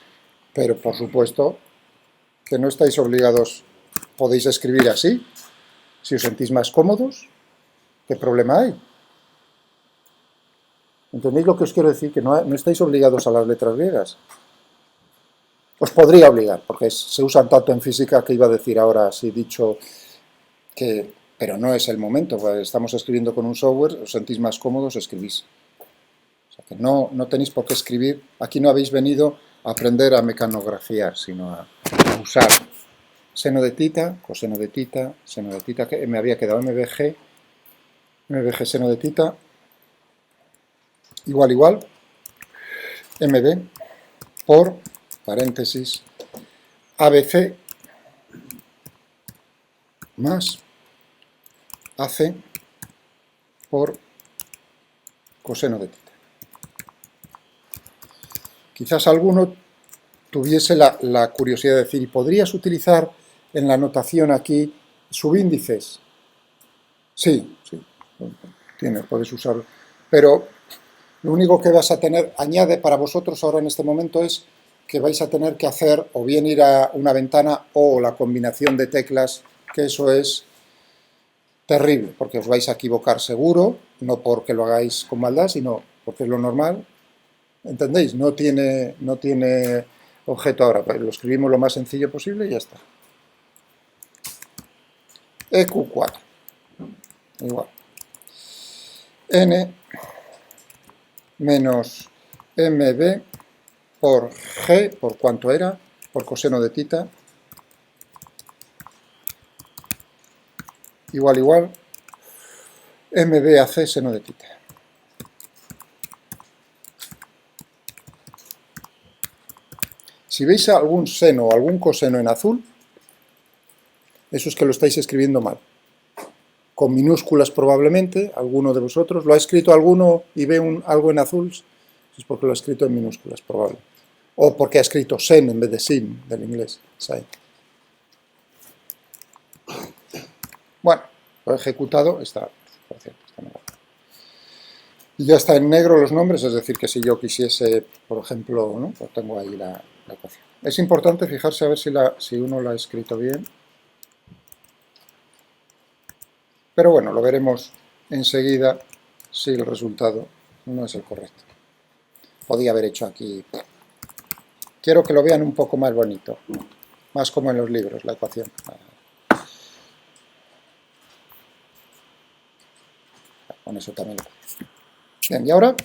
Pero, por supuesto, que no estáis obligados, podéis escribir así, si os sentís más cómodos, ¿qué problema hay? ¿Entendéis lo que os quiero decir? Que no estáis obligados a las letras griegas. Os podría obligar, porque se usan tanto en física que iba a decir ahora, si he dicho que... Pero no es el momento, estamos escribiendo con un software, os sentís más cómodos, escribís. O sea que no tenéis por qué escribir, aquí no habéis venido a aprender a mecanografiar, sino a usar seno de tita, coseno de tita, seno de tita, que me había quedado mvg seno de tita, igual, mb por, paréntesis, abc más AC por coseno de tita. Quizás alguno tuviese la curiosidad de decir, ¿y podrías utilizar en la notación aquí subíndices? Sí, puedes usarlo. Pero lo único que vas a tener, añade para vosotros ahora en este momento es que vais a tener que hacer o bien ir a una ventana o la combinación de teclas, que eso es terrible, porque os vais a equivocar seguro, no porque lo hagáis con maldad, sino porque es lo normal. ¿Entendéis? No tiene objeto ahora, pues lo escribimos lo más sencillo posible y ya está. EQ4, igual. N menos MB por G, por cuánto era, por coseno de tita, igual, MB a C seno de tita. Si veis algún seno o algún coseno en azul, eso es que lo estáis escribiendo mal. Con minúsculas probablemente, alguno de vosotros. ¿Lo ha escrito alguno y ve algo en azul? Es porque lo ha escrito en minúsculas, probablemente. O porque ha escrito sen en vez de sin, del inglés. Sin. Bueno, lo he ejecutado, está, por cierto, está negado. Y ya está en negro los nombres, es decir, que si yo quisiese, por ejemplo, ¿no? Pues tengo ahí la ecuación. Es importante fijarse a ver si uno la ha escrito bien. Pero bueno, lo veremos enseguida si el resultado no es el correcto. Podía haber hecho aquí... Quiero que lo vean un poco más bonito, más como en los libros, la ecuación. Con eso también. Bien, y ahora,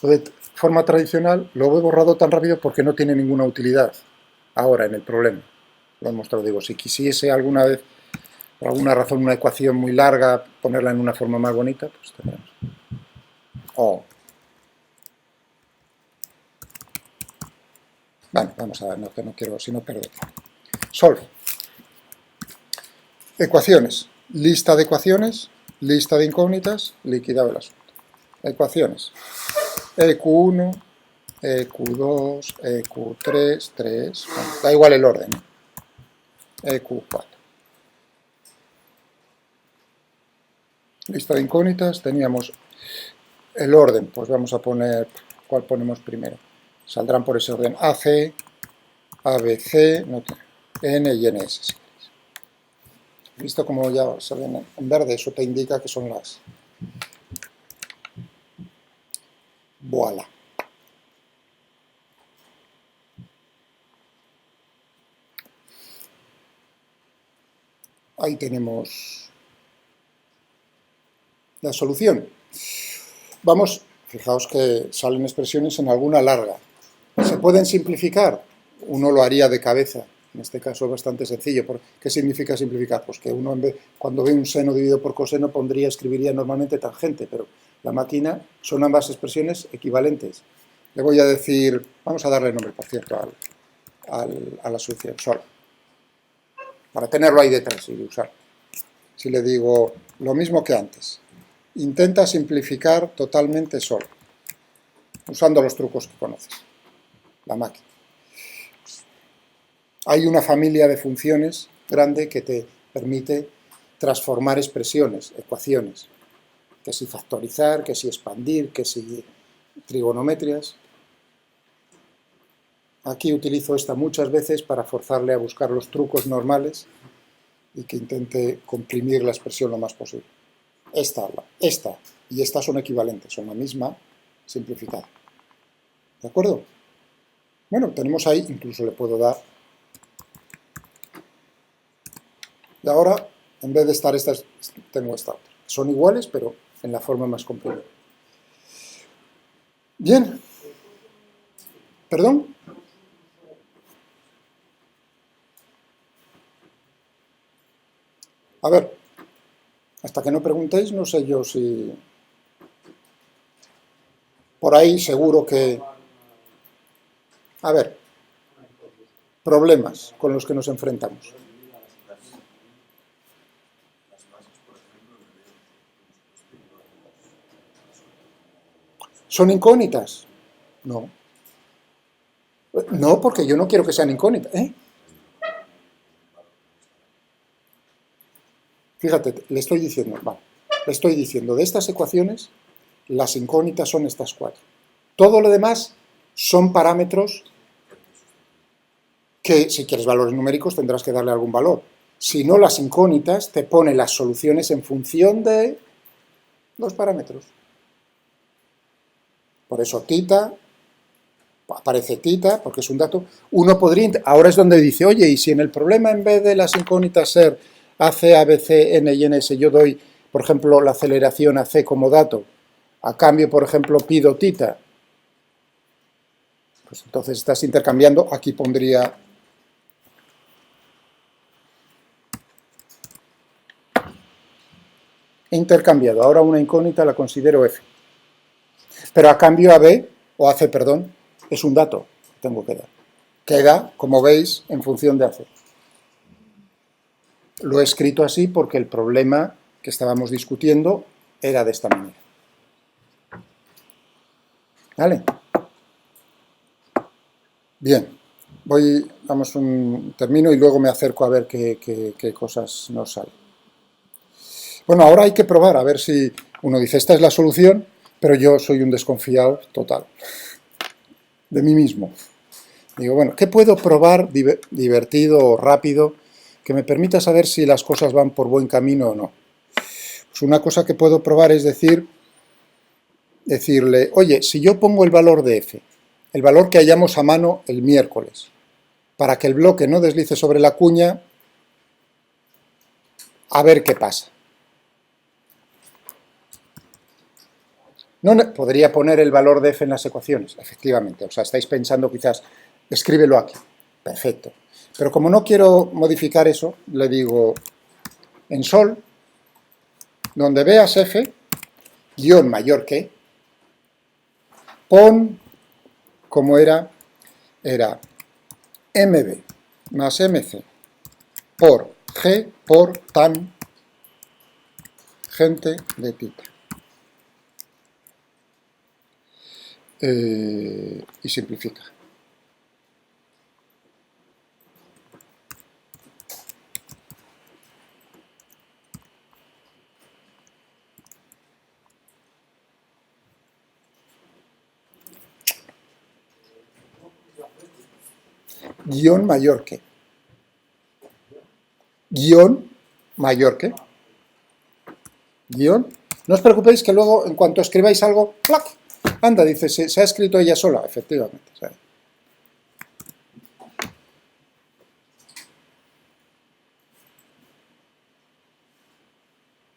de forma tradicional, lo he borrado tan rápido porque no tiene ninguna utilidad ahora en el problema. Lo he mostrado, digo, si quisiese alguna vez, por alguna razón, una ecuación muy larga, ponerla en una forma más bonita, pues tendremos. Bueno, vamos a ver, no, que no quiero, si no pierdo tiempo. Solve. Ecuaciones. Lista de ecuaciones, lista de incógnitas, liquidado el asunto. Ecuaciones. EQ1, EQ2, EQ3, 3, bueno, da igual el orden, EQ4. Lista de incógnitas, teníamos el orden, pues vamos a poner, ¿cuál ponemos primero? Saldrán por ese orden AC, ABC, no, N y NS. Si visto como ya se ven en verde, eso te indica que son las. Voilà. Ahí tenemos la solución. Vamos, fijaos que salen expresiones en alguna larga. ¿Se pueden simplificar? Uno lo haría de cabeza. En este caso es bastante sencillo. ¿Qué significa simplificar? Pues que uno cuando ve un seno dividido por coseno escribiría normalmente tangente, pero la máquina son ambas expresiones equivalentes. Le voy a decir, vamos a darle nombre, por cierto, a la solución, sol. Para tenerlo ahí detrás y usar. Si le digo lo mismo que antes, intenta simplificar totalmente sol, usando los trucos que conoces, la máquina. Hay una familia de funciones grande que te permite transformar expresiones, ecuaciones, que si factorizar, que si expandir, que si trigonometrias. Aquí utilizo esta muchas veces para forzarle a buscar los trucos normales y que intente comprimir la expresión lo más posible. Esta y esta son equivalentes, son la misma simplificada. ¿De acuerdo? Bueno, tenemos ahí, incluso le puedo dar. Y ahora, en vez de estar estas, tengo esta otra. Son iguales, pero en la forma más comprimida. Bien. ¿Perdón? A ver, hasta que no preguntéis, no sé yo si... Por ahí seguro que... A ver, problemas con los que nos enfrentamos. ¿Son incógnitas? No. No, porque yo no quiero que sean incógnitas. Fíjate, le estoy diciendo, de estas ecuaciones, las incógnitas son estas 4. Todo lo demás son parámetros que, si quieres valores numéricos, tendrás que darle algún valor. Si no, las incógnitas te ponen las soluciones en función de los parámetros. Por eso tita, aparece tita, porque es un dato. Uno podría, ahora es donde dice, oye, y si en el problema en vez de las incógnitas ser AC, ABC, N y NS, yo doy, por ejemplo, la aceleración AC como dato, a cambio, por ejemplo, pido tita, pues entonces estás intercambiando, aquí pondría intercambiado, ahora una incógnita la considero F. Pero a cambio AB, o AC, perdón, es un dato. tengo que dar. Queda, como veis, en función de A0. Lo he escrito así porque el problema que estábamos discutiendo era de esta manera. ¿Vale? Bien, termino y luego me acerco a ver qué cosas nos salen. Bueno, ahora hay que probar, a ver si uno dice, esta es la solución, pero yo soy un desconfiado total de mí mismo. Digo, bueno, ¿qué puedo probar divertido o rápido que me permita saber si las cosas van por buen camino o no? Pues una cosa que puedo probar es decirle, oye, si yo pongo el valor de f, el valor que hallamos a mano el miércoles, para que el bloque no deslice sobre la cuña, a ver qué pasa. No podría poner el valor de f en las ecuaciones, efectivamente. O sea, estáis pensando quizás, escríbelo aquí. Perfecto. Pero como no quiero modificar eso, le digo en sol, donde veas f, guión mayor que, pon como era mb más mc por g por tan gente de tita. Y simplifica. Guión mayor que. Guión mayor que. Guión. No os preocupéis que luego, en cuanto escribáis algo, ¡plac! Anda, dice, se ha escrito ella sola, efectivamente. ¿Sabes?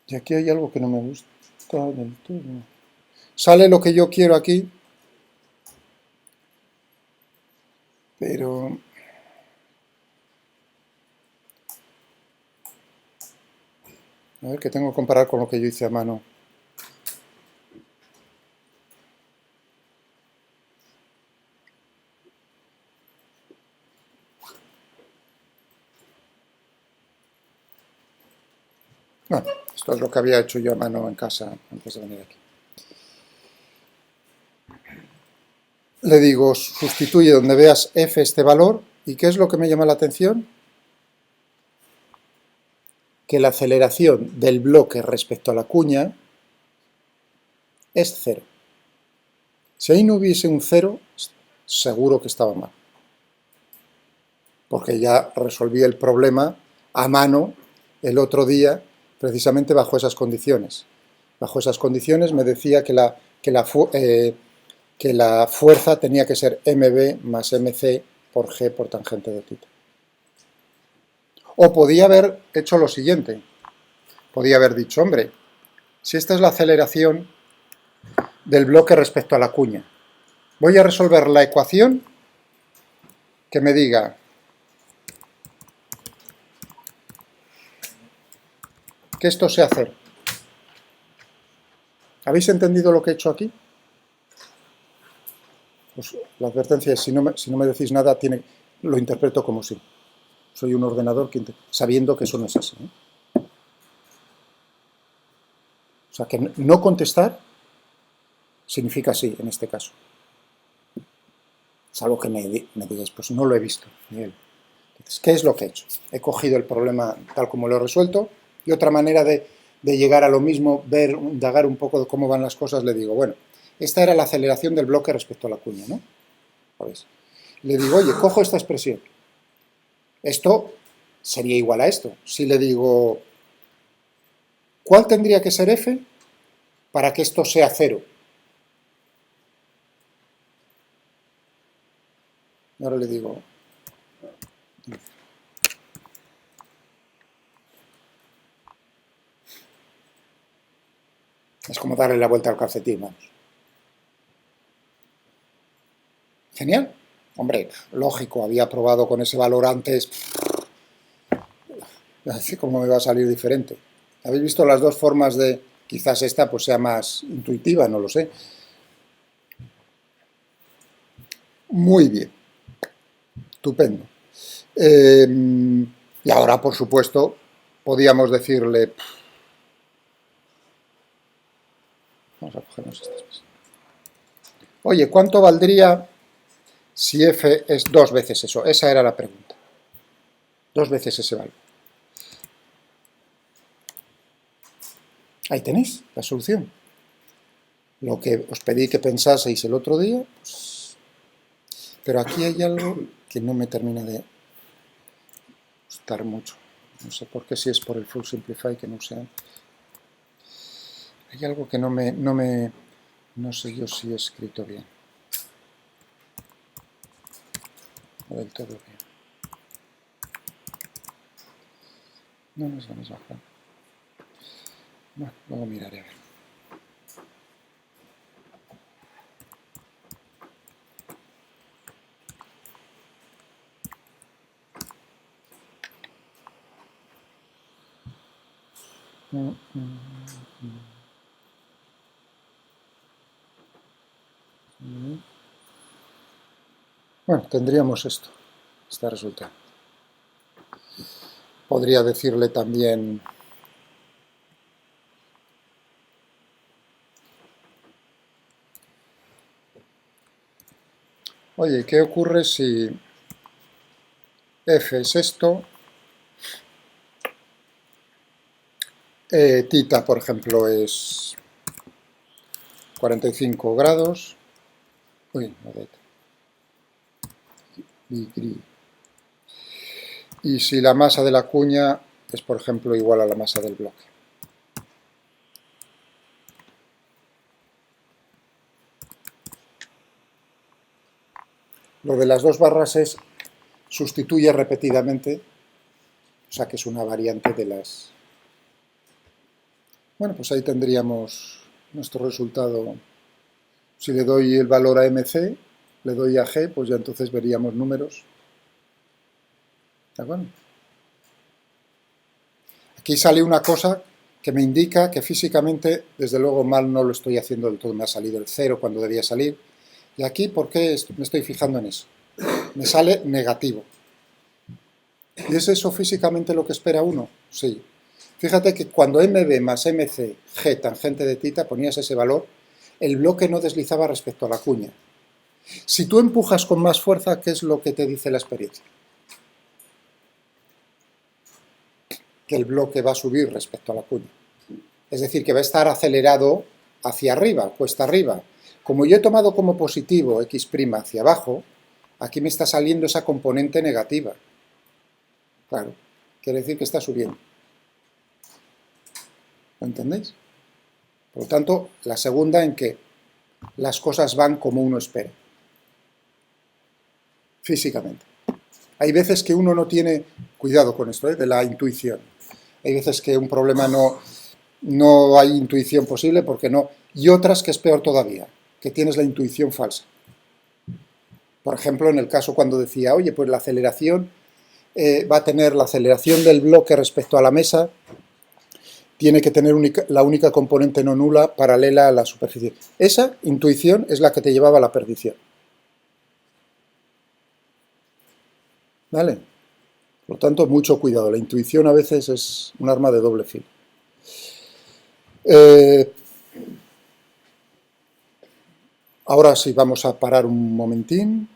Y aquí hay algo que no me gusta del todo. Sale lo que yo quiero aquí, pero... A ver, que tengo que comparar con lo que yo hice a mano. Bueno, esto es lo que había hecho yo a mano en casa antes de venir aquí. Le digo, sustituye donde veas f este valor. ¿Y qué es lo que me llama la atención? Que la aceleración del bloque respecto a la cuña es 0. Si ahí no hubiese un 0, seguro que estaba mal. Porque ya resolví el problema a mano el otro día, precisamente bajo esas condiciones. Bajo esas condiciones me decía que la fuerza tenía que ser mb más mc por g por tangente de tita. O podía haber hecho lo siguiente. Podía haber dicho, hombre, si esta es la aceleración del bloque respecto a la cuña, voy a resolver la ecuación que me diga que esto sea 0. ¿Habéis entendido lo que he hecho aquí? Pues la advertencia es, si no me decís nada, lo interpreto como sí. Soy un ordenador sabiendo que eso no es así. O sea, que no contestar significa sí, en este caso. Salvo que me digáis, pues no lo he visto. Entonces, ¿qué es lo que he hecho? He cogido el problema tal como lo he resuelto, y otra manera de llegar a lo mismo, indagar un poco de cómo van las cosas, le digo, bueno, esta era la aceleración del bloque respecto a la cuña, ¿no? ¿Veis? Le digo, oye, cojo esta expresión. Esto sería igual a esto. Si le digo, ¿cuál tendría que ser f para que esto sea 0? Ahora le digo, es como darle la vuelta al calcetín, vamos. Genial. Hombre, lógico, había probado con ese valor antes. Así como me va a salir diferente. ¿Habéis visto las dos formas de... Quizás esta pues sea más intuitiva, no lo sé. Muy bien. Estupendo. Y ahora, por supuesto, podíamos decirle... Vamos a cogernos estas. Oye, ¿cuánto valdría si f es 2 veces eso? Esa era la pregunta. 2 veces ese valor. Ahí tenéis la solución. Lo que os pedí que pensaseis el otro día, pues... Pero aquí hay algo que no me termina de gustar mucho. No sé por qué, si es por el full simplify que no sé. Hay algo que no sé yo si he escrito bien. No del todo bien. No es la misma forma. Bueno, luego miraré a ver. Bueno, tendríamos este resultado. Podría decirle también... Oye, ¿qué ocurre si f es esto? Tita, por ejemplo, es 45 grados. Uy, y si la masa de la cuña es, por ejemplo, igual a la masa del bloque. Lo de las dos barras es sustituye repetidamente, o sea que es una variante de las... Bueno, pues ahí tendríamos nuestro resultado. Si le doy el valor a mc, le doy a g, pues ya entonces veríamos números. ¿De acuerdo? Aquí sale una cosa que me indica que físicamente, desde luego, mal no lo estoy haciendo del todo. Me ha salido el 0 cuando debía salir. Y aquí, ¿por qué me estoy fijando en eso? Me sale negativo. ¿Y es eso físicamente lo que espera uno? Sí. Fíjate que cuando mb más mc, g tangente de tita, ponías ese valor, el bloque no deslizaba respecto a la cuña. Si tú empujas con más fuerza, ¿qué es lo que te dice la experiencia? Que el bloque va a subir respecto a la cuña. Es decir, que va a estar acelerado hacia arriba, cuesta arriba. Como yo he tomado como positivo x' hacia abajo, aquí me está saliendo esa componente negativa. Claro, quiere decir que está subiendo. ¿Lo entendéis? Por lo tanto, la segunda en que las cosas van como uno espera. Físicamente. Hay veces que uno no tiene cuidado con esto, de la intuición. Hay veces que un problema no hay intuición posible porque no. Y otras que es peor todavía, que tienes la intuición falsa. Por ejemplo, en el caso cuando decía, oye, pues la aceleración va a tener la aceleración del bloque respecto a la mesa, tiene que tener la única componente no nula paralela a la superficie. Esa intuición es la que te llevaba a la perdición. ¿Vale? Por lo tanto, mucho cuidado. La intuición a veces es un arma de doble filo. Ahora sí, vamos a parar un momentín.